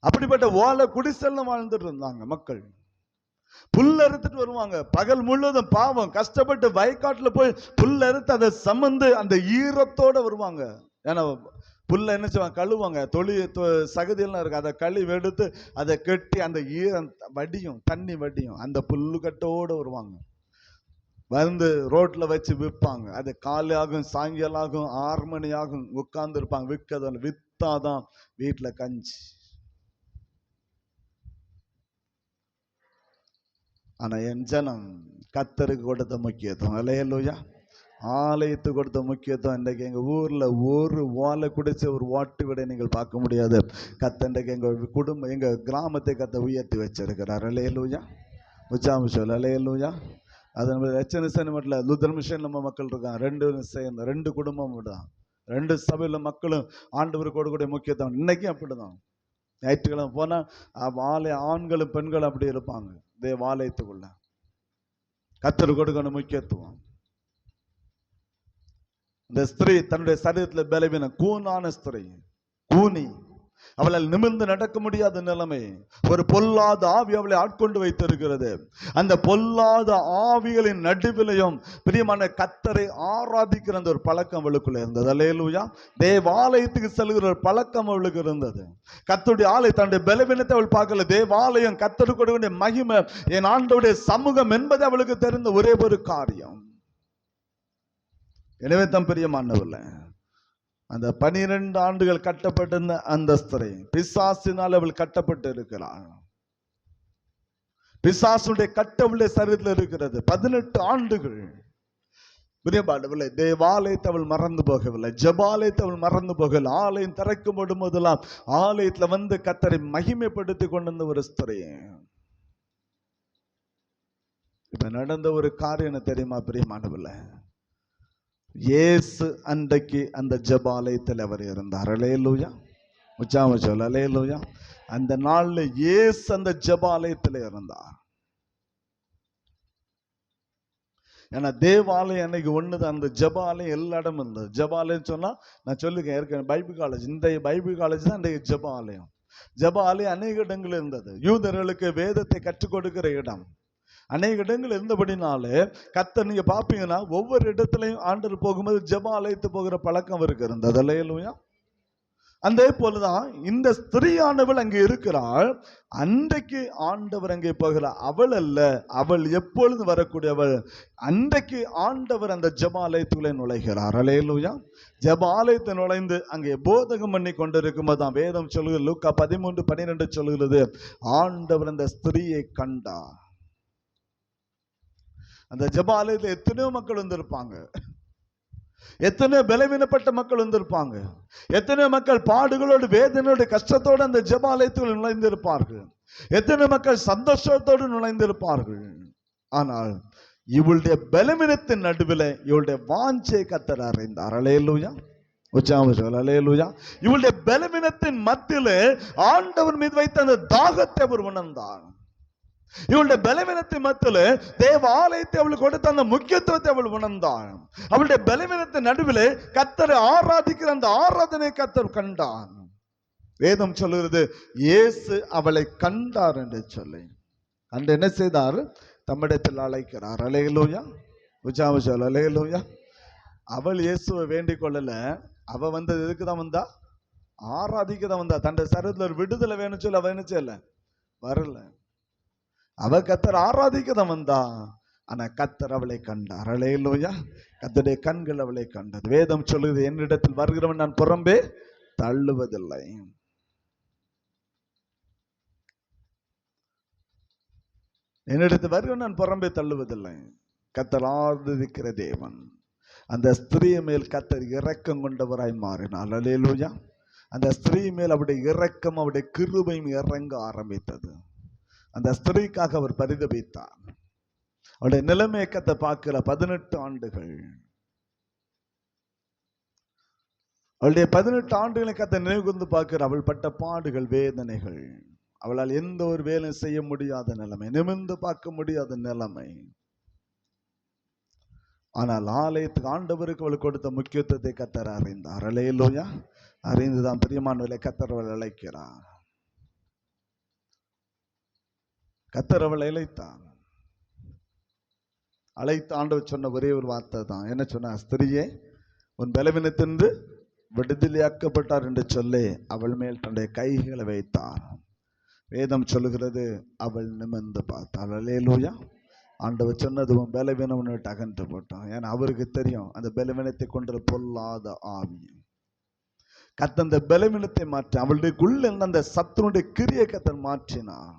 அப்படிப்பட்ட ஓலை குடிசைல வாழ்ந்துட்டு இருந்தாங்க மக்கள். புல் அறுத்துட்டு வருவாங்க. பகல் முழுவதும் பாவம் கஷ்டப்பட்டு வயக்காட்டுல போய் புல் அறுத்து அதை சமந்து அந்த ஈரத்தோட வருவாங்க. ஏன்னா புல்ல என்ன செய்வாங்க, கழுவாங்க. சகதியெல்லாம் இருக்கு, அதை கழுவி எடுத்து அதை கட்டி அந்த ஈரம் வடியும், தண்ணி வடியும், அந்த புல்லுக்கட்டோட வருவாங்க. வந்து ரோட்ல வச்சு விற்பாங்க. அது காலை ஆகும், சாயங்காலம் ஆகும், 6 மணி ஆகும், உட்கார்ந்து இருப்பாங்க. வித்தாதான் வீட்டுல கஞ்சி. ஆனா என் ஜனம் கர்த்தருக்கு கொடுத்த முக்கியத்துவம், அல்லேலூயா, ஆலயத்துக்கு கொடுத்த முக்கியத்துவம். இன்றைக்கு எங்க ஊர்ல ஒரு ஓலை குடிச்ச ஒரு ஓட்டு விட நீங்கள் பார்க்க முடியாது. கர்த்தர் இன்றைக்கு எங்க குடும்பம், எங்க கிராமத்தை கர்த்தர் உயர்த்தி வச்சிருக்கிறார். அல்லேலூயா, உச்சாம சொல்ல அல்லேலூயா. அதன் எச்சனிசன் மட்டும் லுத்தர் மிஷன் நம்ம மக்கள் இருக்காங்க, 2 சேர்ந்த 2 குடும்பம் தான், 2 சபையில மக்களும் ஆண்டவருக்கு கொடுக்கக்கூடிய முக்கியத்துவம். இன்னைக்கும் அப்படிதான். ஞாயிற்றுக்கிழமை போனா ஆண்களும் பெண்களும் அப்படி இருப்பாங்க தேவாலயத்துக்குள்ள. கர்த்தர் கொடுக்கணும் முக்கியத்துவம். இந்த ஸ்திரீ தன்னுடைய சரீரத்துல பலவீன கூனான ஸ்திரீ, கூனி, அவளால் நிமிர்ந்து நடக்க முடியாத நிலைமை. ஒரு பொல்லாத ஆவி அவளை ஆட்கொண்டு வைத்திருக்கிறது. அந்த பொல்லாத ஆவிகளின் நடுவிலையும் பிரியமான கர்த்தரை ஆராதிக்கிற அந்த ஒரு பழக்கம் அவளுக்குள்ள இருந்தது. அல்லேலூயா. தேவாலயத்துக்கு செல்கிற ஒரு பழக்கம் அவளுக்கு இருந்தது. கர்த்தருடைய ஆலயம், தன்னுடைய பலவீனத்தை அவள் பார்க்கல. தேவாலயம் கர்த்தருக்கு கொடுக்கிற மகிமை, என் ஆண்டவருடைய சமூகம் என்பது அவளுக்கு தெரிந்த ஒரே ஒரு காரியம். எனவே தான் பிரியமானவர்களே, அந்த 12 ஆண்டுகள் கட்டப்பட்டிருந்த அந்த ஸ்திரீ பிசாசினால் அவள் கட்டப்பட்டு இருக்கிறாள். பிசாசுடைய கட்டவுடைய சரீரத்தில் இருக்கிறது 18 ஆண்டுகள். பிரியமானவர்களே, தேவாலயத்தை அவள் மறந்து போகவில்லை, ஜெபாலயத்தை அவள் மறந்து போகவில்லை. ஆலயம் திறக்கப்படும் போதெல்லாம் ஆலயத்துல வந்து கர்த்தரை மகிமைப்படுத்தி கொண்டிருந்த ஒரு ஸ்திரீ. இப்ப நடந்த ஒரு காரியம் என்ன தெரியுமா பிரியமானவர்களே? இயேசு அன்றைக்கு அந்த ஜெபாலயத்தில் அவர் இருந்தார். அல்லேலூயா, உச்சாம சொல்ல அல்லேலூயா. அந்த நாள்ல இயேசு அந்த ஜெபாலயத்தில் இருந்தார். ஏன்னா தேவாலயம் அன்னைக்கு ஒண்ணுதான், அந்த ஜெபாலயம் எல்லா இடமும் இருந்தது. ஜெபாலயம் சொன்னா நான் சொல்லிருக்கேன் ஏற்கனவே, பைபிள் காலேஜ், இந்த பைபிள் காலேஜ் தான் இன்றைக்கு ஜெபாலயம். ஜெபாலயம் அநேக இடங்கள் இருந்தது. யூதர்களுக்கு வேதத்தை கற்றுக் கொடுக்கிற இடம் அநேக இடங்கள் இருந்தபடினாலே கர்த்தர் நீங்க பாப்பீங்கன்னா ஒவ்வொரு இடத்துலையும் ஆண்டவர் போகும்போது ஜெபாலயத்து போகிற பழக்கம் இருக்கு இருந்தது. அல்லேலூயா. அதே போலதான் இந்த ஸ்திரீயானவள் அங்கே இருக்கிறாள். அன்றைக்கு ஆண்டவர் அங்கே போகிறார். அவள் அல்ல, அவள் எப்பொழுது வரக்கூடியவள். அன்றைக்கு ஆண்டவர் அந்த ஜெபாலயத்துக்குள்ளே நுழைகிறார். அல்லேலூயா. ஜெபாலயத்தை நுழைந்து அங்கே போதகம் பண்ணி கொண்டிருக்கும் போதுதான் வேதம் சொல்லுகிறது, லூக்கா 13:12 சொல்லுகிறது, ஆண்டவர் அந்த ஸ்திரீயை கண்டார். அந்த ஜெபாலயத்தில் எத்தனையோ மக்கள் வந்திருப்பாங்க, எத்தனையோ பலவீனப்பட்ட மக்கள் வந்திருப்பாங்க, எத்தனையோ மக்கள் பாடுகளோடு வேதனையோடு கஷ்டத்தோடு அந்த ஜெபாலயத்தில் நுழைந்திருப்பார்கள், எத்தனை மக்கள் சந்தோஷத்தோடு நுழைந்திருப்பார்கள். ஆனால் இவளுடைய பலவீனத்தின் நடுவில் இவளுடைய வாஞ்சை கர்த்தர் அறிந்தார். அல்லேலூயா, உச்சாம சொல்ல அல்லேலூயா. இவளுடைய பலவீனத்தின் மத்தியிலே ஆண்டவர் மீது வைத்த அந்த தாகத்தை அவர் உணர்ந்தார். இவளுடைய பலவீனத்தை மத்தியில தேவாலயத்தை அவளுக்கு கொடுத்த அந்த முக்கியத்துவத்தை அவள் உணர்ந்தாள். அவளுடைய பலவீனத்தின் நடுவில் கர்த்தரை ஆராதிக்கிற அந்த ஆராதனை கர்த்தர் கண்டான். வேதம் சொல்லுகிறது, இயேசு அவளை கண்டார் என்று சொல்லி கண்டு என்ன செய்தார், தம்மிடத்தில் அழைக்கிறார். அல்லேலூயா, உச்சாம சொல்ல அல்லேலூயா. அவள் இயேசுவை வேண்டிக் கொள்ளல, அவ வந்தது எதுக்கு தான் வந்தா, ஆராதிக்க தான் வந்தா. தன்னுடைய சரீரத்தில் ஒரு விடுதலை வேணும் சொல்லி அவ என்ன செய்யல, வரல. அவ கர்த்தர் ஆராதிக்க தான் வந்தா. ஆனா கர்த்தர் அவளை கண்டார். அல்லேலூயா. கர்த்தருடைய கண்கள் அவளை கண்டது. வேதம் சொல்லுது, என்னிடத்தில் வருகிறவன் நான் புறம்பே தள்ளுவதில்லை. என்னிடத்தில் வருகிறவன் நான் புறம்பே தள்ளுவதில்லை. கர்த்தர் ஆராதிக்கிற தேவன். அந்த ஸ்திரீ மேல் கர்த்தர் இரக்கம் கொண்டவராய் மாறினார். அல்லேலூயா. அந்த ஸ்திரீ மேல் அவருடைய இரக்கம், அவருடைய கிருபையும் இறங்க ஆரம்பித்தது. அந்த ஸ்திரீக்காக அவர் பரிதபித்தார். அவளுடைய நிலைமையை கத்த பார்க்கிற 18 ஆண்டுகள், அவளுடைய 18 ஆண்டுகளை கத்த நினைவுகூர்ந்து பார்க்கிற அவள் பட்ட பாடுகள், வேதனைகள், அவளால் எந்த ஒரு வேலையும் செய்ய முடியாத நிலைமை, நிமிர்ந்து பார்க்க முடியாத நிலைமை. ஆனால் ஆலயத்துக்கு ஆண்டவருக்கு அவள் கொடுத்த முக்கியத்துவத்தை கத்தர் அறிந்தார். அல்லேலூயா. அறிந்துதான் பிரியமானவர்களை கத்தர் அவள் அழைக்கிறார். கத்தர் அவள் அழைத்த ஆண்டவர் சொன்ன ஒரே ஒரு வார்த்தை தான். என்ன சொன்ன? ஸ்திரியே, உன் பலவீனத்தின்று விடுதலையாக்கப்பட்டார் என்று சொல்லி அவள் மேல் தன்னுடைய கைகளை வைத்தார். வேதம் சொல்லுகிறது, அவள் நிமிர்ந்து பார்த்தாள். அல்லேலூயா. ஆண்டவர் சொன்னது, உன் பலவீனம் விட்டு அகன்று போட்டான். ஏன்னா அவருக்கு தெரியும் அந்த பலவீனத்தை கொண்ட பொல்லாத ஆவி. கத்த அந்த பலவீனத்தை மாற்றி அவளுக்குள்ள இருந்த அந்த சத்தனுடைய கிரியை கத்தன் மாற்றினான்.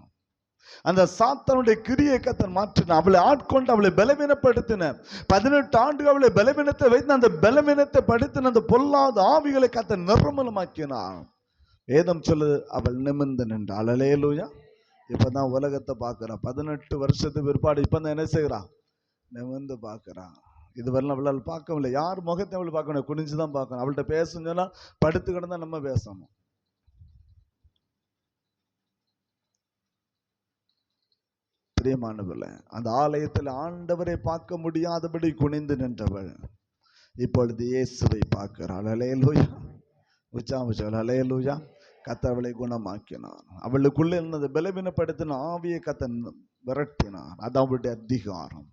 அந்த சாத்தனுடைய கிரியை கத்தன் மாற்றினான். அவளை ஆட்கொண்டு அவளை பலவீனப்படுத்தின 18 ஆண்டுகள் அவளை பலவீனத்தை வைத்து அந்த பலவீனத்தை படுத்தின அந்த பொல்லாத ஆவிகளை கத்தன் நிர்மூலமாக்கினான். வேதம் சொல்லுது, அவள் நிமிர்ந்து நின்றாள். அல்லேலூயா. இப்பதான் உலகத்தை பார்க்கிறான். 18 வருஷத்துக்கு பிற்பாடு இப்பதான் என்ன செய்யறான்? நிமிர்ந்து பார்க்கிறான். இதுவரை அவளால் பார்க்க முடியல. யார் முகத்தை அவள் பார்க்கணும்? குனிஞ்சுதான் பார்க்கணும். அவள்கிட்ட பேசணும் சொன்னா படுத்து கிடந்தா நம்ம பேசணும். பிரியமானவர்களே, அந்த ஆலயத்தில் ஆண்டவரை பார்க்க முடியாதபடி குனிந்து நின்றவள் இப்பொழுது இயேசுவை பார்க்கிறாள். அல்லேலூயா. உச்சாமச்சல். அல்லேலூயா. கத்தர் அவளை குணமாக்கினார். அவளுக்குள்ள இருந்தது பலவீனப்படுத்தின ஆவியை கத்தன் விரட்டினார். அது அவளுடைய அதிகாரம்.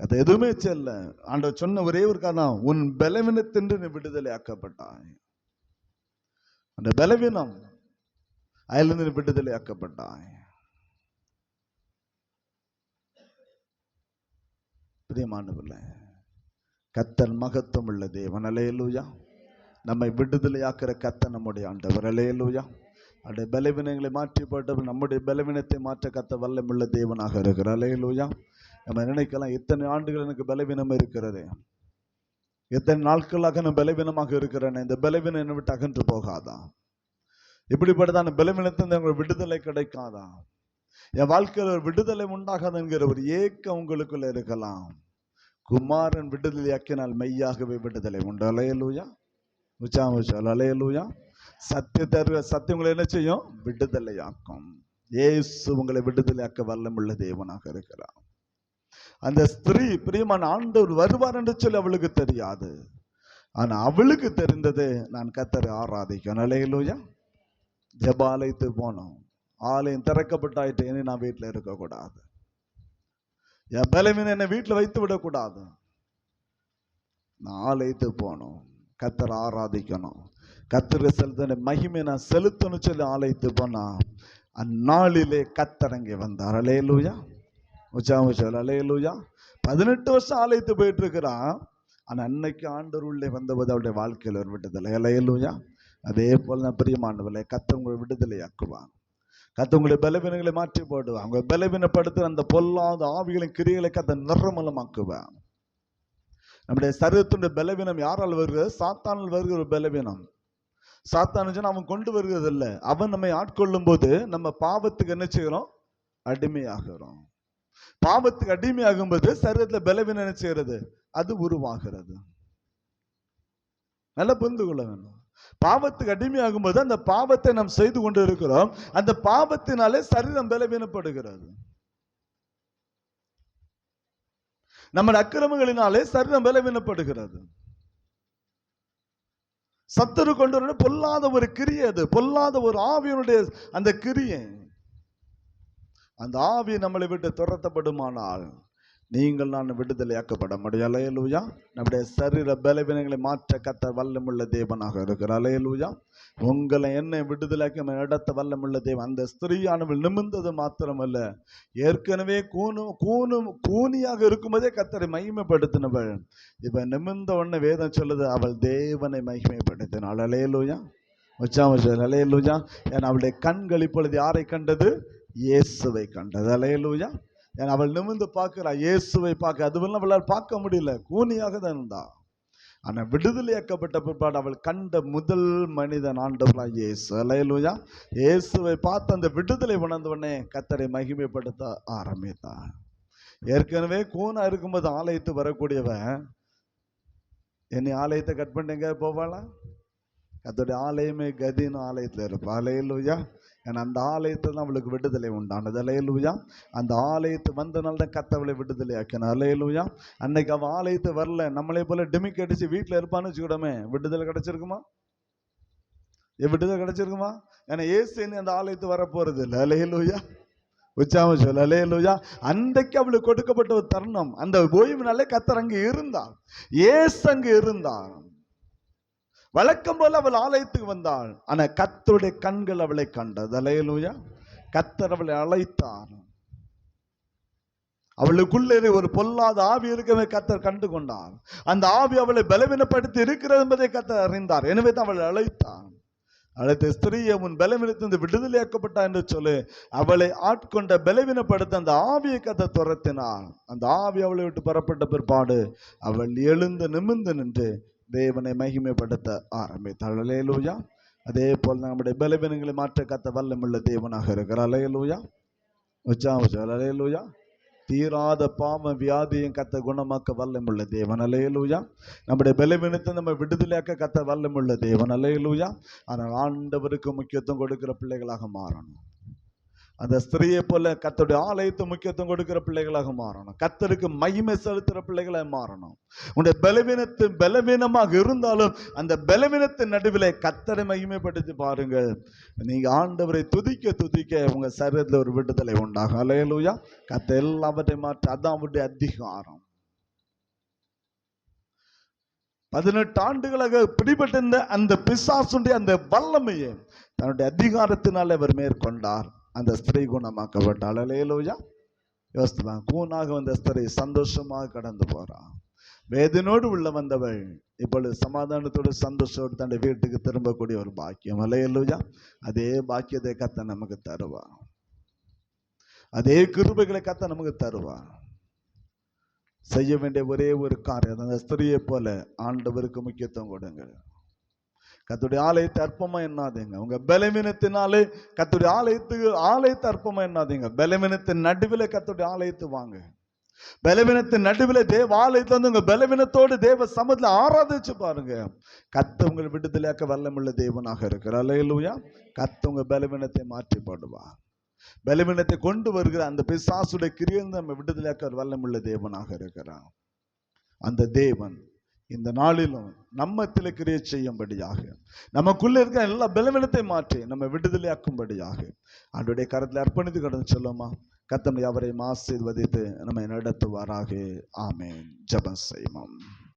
கத்த எதுவுமே செல்ல. ஆண்டவர் சொன்ன ஒரே ஒரு காரணம், உன் பலவீனத்தின்று நீ விடுதலை ஆக்கப்பட்டாய். அந்த பலவீனம் அதிலிருந்து நீ விடுதலை ஆக்கப்பட்டாய். பிரியமானவர்களே, கத்தர் மகத்துவம் உள்ள தேவன். அல்லேலூயா. நம்மை விடுதலையாக்குற கத்த நம்முடைய ஆண்டவர். அல்லேலூயா. அவருடைய பலவீனங்களை மாற்றி போட்டவர் நம்முடைய பலவீனத்தை மாற்ற கத்த வல்லமுள்ள தேவனாக இருக்கிறார். அல்லேலூயா. நம்ம நினைக்கலாம், இத்தனை ஆண்டுகள் எனக்கு பலவீனம் இருக்கிறது, எத்தனை நாட்களாக நான் பலவீனமாக இருக்கிறேன், இந்த பலவீனம் என்னை விட்டு அகன்று போகாதா? இப்படிப்பட்டதான பலவீனத்தை விடுதலை கிடைக்காதா? என் வாழ்க்கையில் ஒரு விடுதலை உண்டாகாது என்கிற ஒரு ஏக்கம் உங்களுக்குள்ள இருக்கலாம். குமாரன் விடுதலையாக்கினால் மெய்யாகவே விடுதலை உண்டு. அல்லேலூயா. உச்சாமச்சால். அல்லேலூயா. சத்தியம் உங்களை என்ன செய்யும்? விடுதலையாக்கும். இயேசு உங்களை விடுதலையாக்க வல்லமுள்ள தேவனாக இருக்கிறார். அந்த ஸ்திரீ பிரியமான ஆண்டவர் வருவார் என்று சொல்லி அவளுக்கு தெரியாது. ஆனா அவளுக்கு தெரிந்தது, நான் கர்த்தரை ஆராதிக்கணும். அல்லேலூயா. ஜெபாலயத்துக்கு போனோம். ஆலயம் திறக்கப்பட்டாயிட்டு, இனி நான் வீட்டில் இருக்கக்கூடாது. என் பலவீனம் என்னை வீட்டில் வைத்து விடக்கூடாது. நான் ஆலயத்துக்கு போனோம், கர்த்தரை ஆராதிக்கணும், கர்த்தரை செலுத்த மகிமை நான் செலுத்தணும் சொல்லி ஆலயத்து போனா அந்நாளிலே கர்த்தர் அங்கே வந்தார். அல்லேலூயா. உச்சாமச்சல். அல்லேலூயா. 18 வருஷம் ஆலயத்து போயிட்டு இருக்கிறான். ஆனா அன்னைக்கு ஆண்டவர் உள்ளே வந்தபோது அவருடைய வாழ்க்கையில் ஒரு விடுதலை. அல்லேலூயா. அதே போல தான் பிரியமானவர்களே, கர்த்தர் உங்களை விடுதலையாக்குவான். கர்த்தர் உங்களுடைய பலவீனங்களை மாற்றி போடுவான். அவங்க பலவீனப்படுத்துற அந்த பொல்லாத ஆவிகளின் கிரியைகளை கர்த்தர் நிர்மூலமாக்குவான். நம்முடைய சரீரத்தினுடைய பலவீனம் யாரால் வருகிறது? சாத்தானால் வருகிற ஒரு பலவீனம். சாத்தான் அவன் கொண்டு வருகிறது இல்லை, அவன் நம்மை ஆட்கொள்ளும் போது நம்ம பாவத்துக்கு என்ன செய்கிறோம்? அடிமையாகிறோம். பாவத்துக்கு அடிமையாகும் போது சரீரத்துல பலவீனம் என்ன செய்கிறது? அது உருவாகிறது. நல்லா புரிந்து கொள்ள வேண்டும். பாவத்துக்கு அடிமையாகும் போது அந்த பாவத்தை நாம் செய்து கொண்டு இருக்கிறோம். அந்த பாவத்தினாலே சரீரம் பலவீனப்படுகிறது. நம்ம அக்கிரமங்களினாலே சரீரம் பலவீனப்படுகிறது. சத்துரு கொண்டு வர பொல்லாத ஒரு கிரியை, அது பொல்லாத ஒரு ஆவியினுடைய அந்த கிரியை. அந்த ஆவி நம்மளை விட்டு துரத்தப்படுமானால் நீங்கள் நான் விடுதலையாக்கப்பட முடியும். அல்லேலூயா. நம்முடைய சரீர பலவீனங்களை மாற்ற கர்த்தர் வல்லமுள்ள தேவனாக இருக்கிறார். அல்லேலூயா. உங்களை என்னை விடுதலையாக்கி நடத்த வல்லமுள்ள தேவன். அந்த ஸ்திரீயானவள் நிமிர்ந்தது மாத்திரமல்ல, ஏற்கனவே கூனியாக இருக்கும்போதே கர்த்தரை மகிமைப்படுத்தினவள். இப்ப நிமிர்ந்த உடனே வேதம் சொல்லுது, அவள் தேவனை மகிமைப்படுத்தினாள். அல்லேலூயா. உச்சாமச்சல். அல்லேலூயா. ஏன்னா அவளுடைய கண்கள் இப்பொழுது யாரை கண்டது? இயேசுவை கண்டது. அல்லேலூயா. ஏன்னா அவள் நிமிர்ந்து பார்க்கிறா, இயேசுவை பார்க்க. அதுவெல்லாம் அவளால் பார்க்க முடியல, கூனியாக தான் இருந்தா. ஆனா விடுதலையாக்கப்பட்ட பிற்பாடு அவள் கண்ட முதல் மனிதன் ஆண்டவராய் இயேசு. அல்லேலூயா. இயேசுவை பார்த்து அந்த விடுதலை உணர்ந்த உடனே கர்த்தரை மகிமைப்படுத்த ஆரம்பித்தார். ஏற்கனவே கூனா இருக்கும்போது ஆலயத்து வரக்கூடியவன் என்னை ஆலயத்தை கட் பண்ணிட்டு எங்க போவாளா? அதோடைய ஆலயமே கதின்னு ஆலயத்துல இருப்பா. அல்லேலூயா. ஏன்னா அந்த ஆலயத்துல அவளுக்கு விடுதலை உண்டானது. அல்லேலூயா. அந்த ஆலயத்து வந்தனால தான் கத்தவளை விடுதலை ஆக்கணும். அல்லேலூயா. அன்னைக்கு அவ ஆலயத்து வரல, நம்மளே போல டிமிக் அடிச்சு வீட்டுல இருப்பான்னு வச்சுக்கிடமே, விடுதலை கிடைச்சிருக்குமா? விடுதலை கிடைச்சிருக்குமா? ஏன்னா ஏசு அந்த ஆலயத்து வர போறது இல்லை. அல்லேலூயா. உச்சாம சொல்ல அல்லேலூயா. அன்றைக்கு அவளுக்கு கொடுக்கப்பட்ட ஒரு தருணம், அந்த ஓய்வுனாலே கத்தர் அங்கு இருந்தார், ஏசு அங்கு இருந்தார். வழக்கம் போல அவள் ஆலயத்துக்கு வந்தாள். ஆனா கத்தருடைய கண்கள் அவளை கண்டது. அல்லேலூயா. கத்தர் அவளை அழைத்தார். அவளுக்குள்ளே ஒரு பொல்லாத ஆவி இருக்கவே கத்தர் கண்டு கொண்டார். அந்த ஆவி அவளை பலவீனப்படுத்தி இருக்கிறது என்பதை கத்தர் அறிந்தார். எனவே தான் அவளை அழைத்தார். அழைத்த ஸ்திரீயை உன் பலவீனத்திலிருந்து விடுதலையாக்கப்பட்டா என்று சொல்லி அவளை ஆட்கொண்ட பலவீனப்படுத்த அந்த ஆவியை கத்த துரத்தினாள். அந்த ஆவி அவளை விட்டு புறப்பட்ட பிற்பாடு அவள் எழுந்து நிமிர்ந்து நின்று தேவனை மகிமைப்படுத்த ஆரம்பித்தாள். அல்லேலூயா. அதே போல் நம்முடைய பலவீனங்களை மாற்ற கத்த வல்லமுள்ள தேவனாக இருக்கிறார். அல்லேலூயா. அல்லேலூயா. தீராத பாவ வியாதியும் கத்த குணமாக்க வல்லமுள்ள தேவன். அல்லேலூயா. நம்முடைய பலவீனத்தை நம்ம விடுதலையாக்க கத்த வல்லமுள்ள தேவன். அல்லேலூயா. ஆனால் ஆண்டவருக்கு முக்கியத்துவம் கொடுக்கிற பிள்ளைகளாக மாறணும். அந்த ஸ்திரியை போல கத்தருடைய ஆலயத்தை முக்கியத்துவம் கொடுக்கிற பிள்ளைகளாக மாறணும். கத்தருக்கு மகிமை செலுத்துற பிள்ளைகளாக மாறணும். உன்னுடைய பலவீனத்தின் பலவீனமாக இருந்தாலும் அந்த பலவீனத்தின் நடுவில் கத்தரை மகிமைப்படுத்தி பாருங்கள். நீங்க ஆண்டவரை துதிக்க துதிக்க உங்க சரீரத்தில் ஒரு விடுதலை உண்டாகும். அல்லேலூயா. கத்த எல்லாவற்றையும் மாற்றி, அதான் அவருடைய அதிகாரம். 18 ஆண்டுகளாக பிடிபட்டிருந்த அந்த பிசாசுடைய அந்த வல்லமையை தன்னுடைய அதிகாரத்தினால அவர் மேற்கொண்டார். அந்த ஸ்திரீ குணமாக்கப்பட்டாள். அல்லேலூயா. யோசிக்கலாம், கூனாக வந்த ஸ்திரீ சந்தோஷமாக கடந்து போறான். வேதனோடு உள்ள வந்தவள் இப்பொழுது சமாதானத்தோடு சந்தோஷத்தோடு தன்னுடைய வீட்டுக்கு திரும்பக்கூடிய ஒரு பாக்கியம். அல்லேலூயா. அதே பாக்கியத்தை கத்த நமக்கு தருவா. அதே கிருபைகளை கத்த நமக்கு தருவா. செய்ய வேண்டிய ஒரே ஒரு காரியம், அந்த ஸ்திரியை போல ஆண்டவருக்கு முக்கியத்துவம் கொடுங்கள். கத்துடைய ஆலயத்தை அற்பமா எண்ணாதீங்க. உங்க பலவீனத்தினாலே கத்துடைய ஆலயத்தை அற்பமா எண்ணாதீங்க. பலவீனத்தின் நடுவில் கத்துடைய ஆலயத்து வாங்க. பலவீனத்தின் நடுவில் தேவ ஆலயத்துல வந்து உங்க பலவீனத்தோடு தேவ சமூகத்துல ஆராதிச்சு பாருங்க. கத்த உங்களை விடுதலையாக்க வல்லமுள்ள தேவனாக இருக்கிறார். அல்லேலூயா. கத்த உங்க பலவீனத்தை மாற்றி போடுவா. பலவீனத்தை கொண்டு வருகிற அந்த பிசாசுடைய கிரியையிலிருந்து நம்ம விடுதலையாக்க வல்லமுள்ள தேவனாக இருக்கிறார். அந்த தேவன் இந்த நாளிலும் நம்மத்தில கிரியை செய்யும்படியாக, நமக்குள்ள இருக்கிற எல்லா பலவீனத்தை மாற்றி நம்ம விடுதலையாக்கும்படியாக ஆண்டவருடைய கரத்தில் அர்ப்பணித்து கடந்து சொல்லுமா. கர்த்தர் அவரை ஆசீர்வதித்து நம்மை நடத்துவாராக. ஆமென். ஜெபம் செய்வோம்.